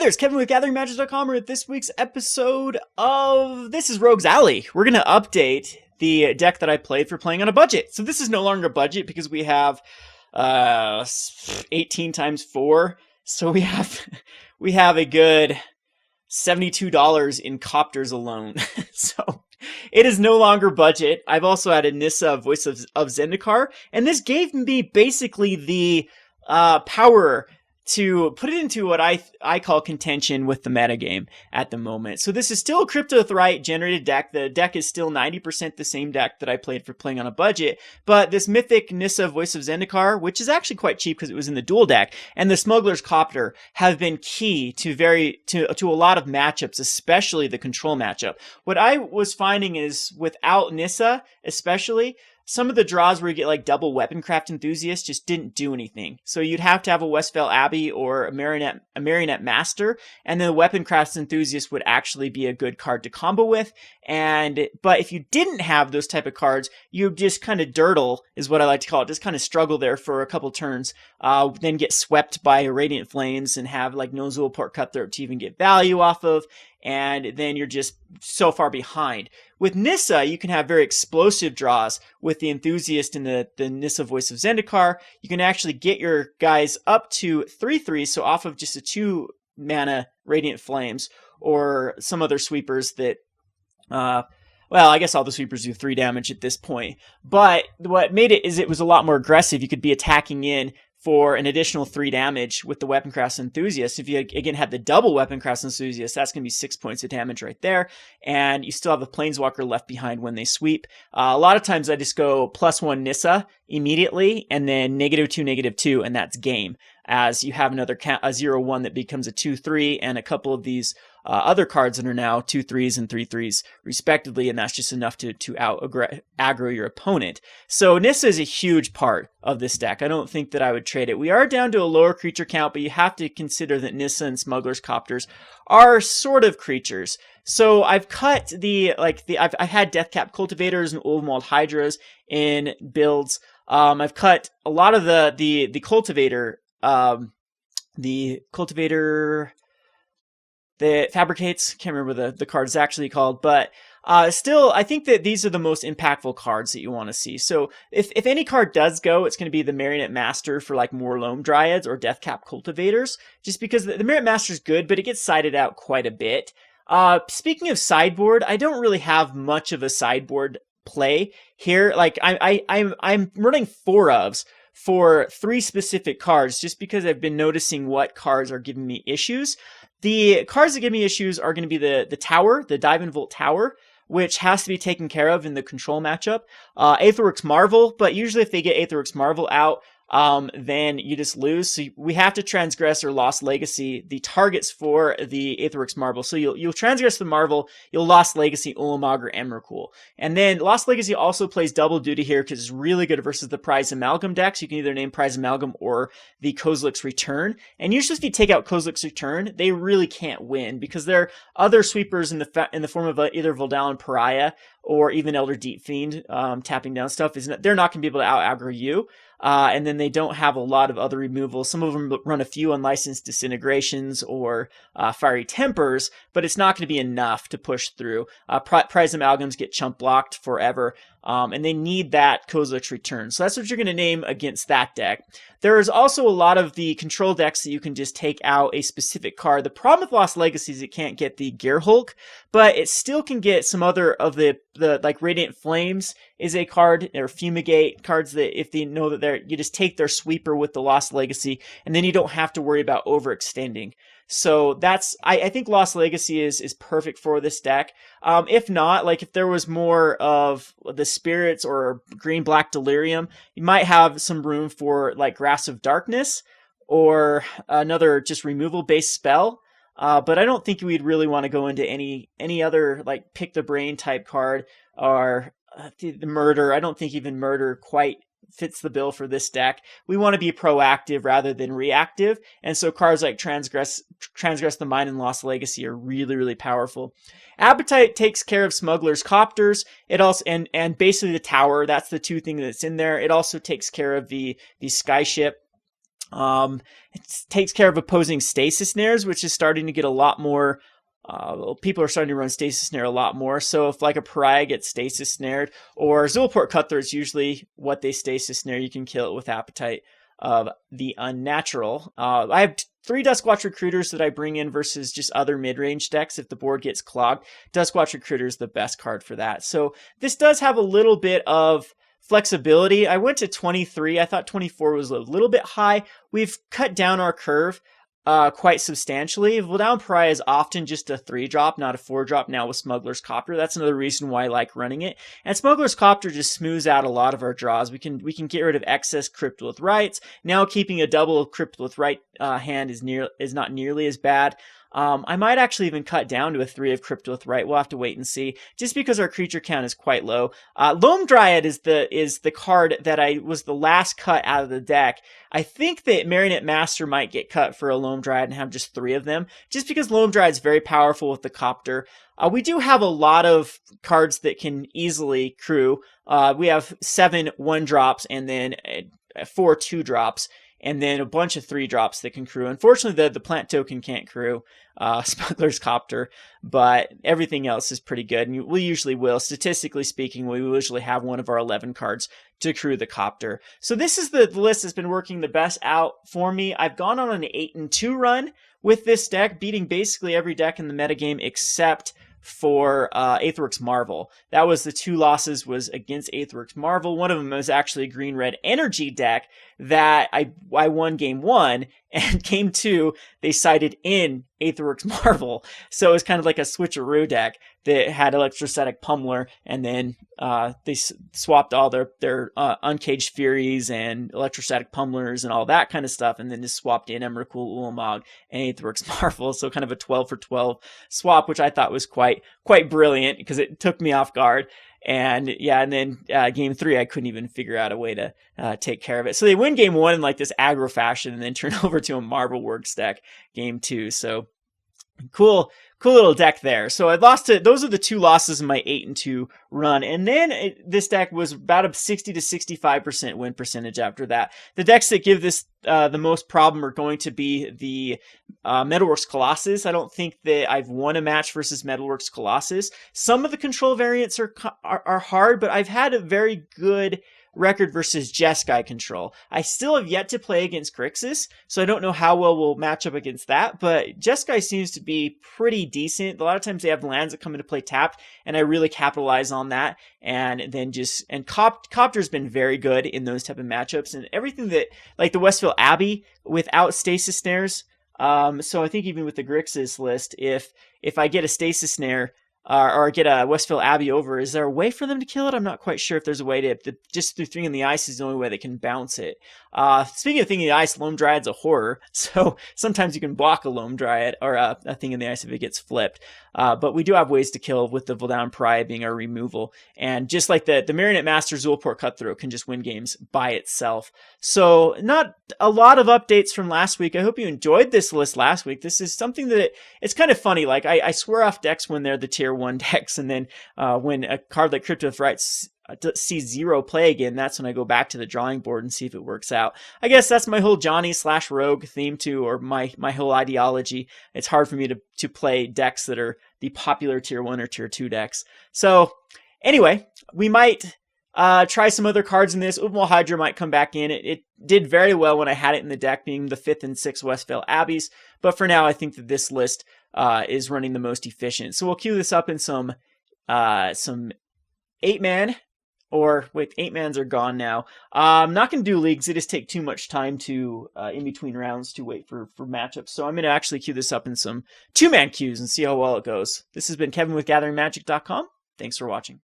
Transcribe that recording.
there, it's Kevin with GatheringMagic.com. We're at this week's episode of This is Rogue's Alley. We're going to update the deck that I played for playing on a budget. So this is no longer a budget because we have 18 times 4. So we have a good $72 in Copters alone. So it is no longer budget. I've also added Nissa, Voice of Zendikar, and this gave me basically the power to put it into what I call contention with the metagame at the moment. So this is still a Cryptolith Rite generated deck. The deck is still 90% the same deck that I played for playing on a budget, but this mythic Nissa, Voice of Zendikar, which is actually quite cheap because it was in the dual deck, and the Smuggler's Copter have been key to a lot of matchups, especially the control matchup. What I was finding is without Nissa, especially, some of the draws where you get like double Weaponcraft Enthusiast just didn't do anything. So you'd have to have a Westvale Abbey or a Marionette Master, and then the Weaponcraft Enthusiast would actually be a good card to combo with. But if you didn't have those type of cards, you just kind of dirtle, is what I like to call it, just kind of struggle there for a couple turns, then get swept by Radiant Flames and have like no Zulaport Cutthroat to even get value off of, and then you're just so far behind. With Nissa, you can have very explosive draws with the Enthusiast and the Nissa, Voice of Zendikar. You can actually get your guys up to 3/3, so off of just a 2 mana Radiant Flames, or some other sweepers that, well, I guess all the sweepers do 3 damage at this point. But what made it is it was a lot more aggressive. You could be attacking in for an additional 3 damage with the Weaponcraft Enthusiast. If you, again, had the double Weaponcraft Enthusiast, that's going to be 6 points of damage right there. And you still have a Planeswalker left behind when they sweep. A lot of times I just go +1 Nissa immediately, and then -2, -2, and that's game. As you have another a 0/1 that becomes a 2/3, and a couple of these other cards that are now 2/3s and 3/3s respectively, and that's just enough to aggro your opponent. So Nissa is a huge part of this deck. I don't think that I would trade it. We are down to a lower creature count, but you have to consider that Nissa and Smuggler's Copters are sort of creatures. So I've cut I've had Deathcap Cultivators and Ulvenwald Hydras in builds. I've cut a lot of the Cultivator. The Cultivator that fabricates, can't remember the card is actually called, but still, I think that these are the most impactful cards that you want to see. So if any card does go, it's going to be the Marionette Master for like more Loam Dryads or Deathcap Cultivators, just because the Marionette Master is good, but it gets sided out quite a bit. Speaking of sideboard, I don't really have much of a sideboard play here. Like I'm running 4 ofs for 3 specific cards, just because I've been noticing what cards are giving me issues. The cards that give me issues are going to be the Tower, the Dive and Volt Tower, which has to be taken care of in the control matchup. Aetherworks Marvel, but usually if they get Aetherworks Marvel out, then you just lose. So we have to transgress or Lost Legacy the targets for the Aetherworks Marvel. So you'll transgress the Marvel, you'll Lost Legacy Ulamog or Emrakul. And then Lost Legacy also plays double duty here because it's really good versus the Prize Amalgam decks. You can either name Prize Amalgam or the Kozilek's Return. And usually if you take out Kozilek's Return, they really can't win because there are other sweepers in the form of either Voldaren Pariah or even Elder Deep Fiend tapping down stuff. They're not going to be able to out-aggro you. And then they don't have a lot of other removals. Some of them run a few unlicensed Disintegrations or Fiery Tempers, but it's not going to be enough to push through. Prize Amalgams get chump blocked forever, and they need that Kozilek's Return. So that's what you're going to name against that deck. There is also a lot of the control decks that you can just take out a specific card. The problem with Lost Legacy is it can't get the Gear Hulk, but it still can get some other of the like Radiant Flames is a card, or Fumigate cards that if they know that you just take their sweeper with the Lost Legacy, and then you don't have to worry about overextending. So I think Lost Legacy is perfect for this deck. If not, like if there was more of the Spirits or Green-Black Delirium, you might have some room for like Grasp of Darkness or another just removal-based spell. But I don't think we'd really want to go into any other like pick the brain type card or the murder. I don't think even murder quite fits the bill for this deck. We want to be proactive rather than reactive, and so cards like Transgress the Mind and Lost Legacy are really, really powerful. Appetite takes care of Smuggler's Copters. It also and basically the Tower. That's the 2 things that's in there. It also takes care of the Skyship. It takes care of opposing stasis snares, which is starting to get a lot more. People are starting to run stasis snare a lot more. So if like a Pariah gets stasis snared, or Zulaport Cutthroat is usually what they stasis snare, you can kill it with Appetite of the Unnatural. I have 3 Duskwatch Recruiters that I bring in versus just other mid-range decks if the board gets clogged. Duskwatch Recruiter is the best card for that. So this does have a little bit of flexibility. I went to 23. I thought 24 was a little bit high. We've cut down our curve quite substantially. Voldaren Pariah is often just a 3-drop, not a 4-drop now with Smuggler's Copter. That's another reason why I like running it. And Smuggler's Copter just smooths out a lot of our draws. We can get rid of excess Cryptolith Rites. Now keeping a double Cryptolith Rite hand is not nearly as bad. I might actually even cut down to a 3 of Cryptolith Rite. We'll have to wait and see, just because our creature count is quite low. Loam Dryad is the card that was the last cut out of the deck. I think that Marionette Master might get cut for a Loam Dryad and have just 3 of them, just because Loam Dryad is very powerful with the Copter. We do have a lot of cards that can easily crew. We have 7 1-drops and then 4 2-drops. And then a bunch of 3-drops that can crew. Unfortunately, the plant token can't crew Smuggler's Copter, but everything else is pretty good. And we usually will. Statistically speaking, we will usually have one of our 11 cards to crew the Copter. So this is the list that's been working the best out for me. I've gone on an 8-2 run with this deck, beating basically every deck in the metagame except for Aetherworks Marvel. That was the 2 losses was against Aetherworks Marvel. One of them was actually a green-red energy deck that I won game 1, and game 2 they sided in Aetherworks Marvel. So it was kind of like a switcheroo deck that had Electrostatic Pummeler, and then they swapped all their Uncaged Furies and Electrostatic Pummelers and all that kind of stuff, and then just swapped in Emrakul, Ulamog, and Aetherworks Marvel. So kind of a 12 for 12 swap, which I thought was quite brilliant because it took me off guard. And yeah, and then game 3, I couldn't even figure out a way to take care of it. So they win game 1 in like this aggro fashion, and then turn over to a Marvel Works deck game 2. So cool little deck there. So I lost to, those are the 2 losses in my 8-2 run. And then this deck was about a 60 to 65% win percentage after that. The decks that give this the most problem are going to be the Metalworks Colossus. I don't think that I've won a match versus Metalworks Colossus. Some of the control variants are hard, but I've had a very good record versus Jeskai control. I still have yet to play against Grixis, so I don't know how well we'll match up against that, but Jeskai seems to be pretty decent. A lot of times they have lands that come into play tapped, and I really capitalize on that, and then Copter's been very good in those type of matchups, and everything that, like the Westvale Abbey without stasis snares. So I think even with the Grixis list, if I get a stasis snare, or get a Westvale Abbey over, is there a way for them to kill it? I'm not quite sure if there's a way to, just through Thing in the Ice is the only way they can bounce it. Speaking of Thing in the Ice, Loam Dryad's a horror, so sometimes you can block a Loam Dryad, or a Thing in the Ice if it gets flipped. But we do have ways to kill with the Voldaren Pariah being our removal. And just like the Marionette Master Zulaport Cutthroat can just win games by itself. So not a lot of updates from last week. I hope you enjoyed this list last week. This is something that, it's kind of funny. Like I swear off decks when they're the tier 1 decks, and then when a card like Cryptolith Rite sees 0 play again, that's when I go back to the drawing board and see if it works out. I guess that's my whole Johnny/Rogue theme too, or my whole ideology. It's hard for me to play decks that are the popular tier 1 or tier 2 decks. So anyway, we might try some other cards in this. Ubbmal Hydra might come back in. It did very well when I had it in the deck, being the 5th and 6th Westvale Abbeys. But for now, I think that this list is running the most efficient. So we'll queue this up in some 8-man. Or, wait, 8-mans are gone now. I'm not going to do leagues. They just take too much time to, in between rounds, to wait for matchups. So I'm going to actually queue this up in some 2-man queues and see how well it goes. This has been Kevin with GatheringMagic.com. Thanks for watching.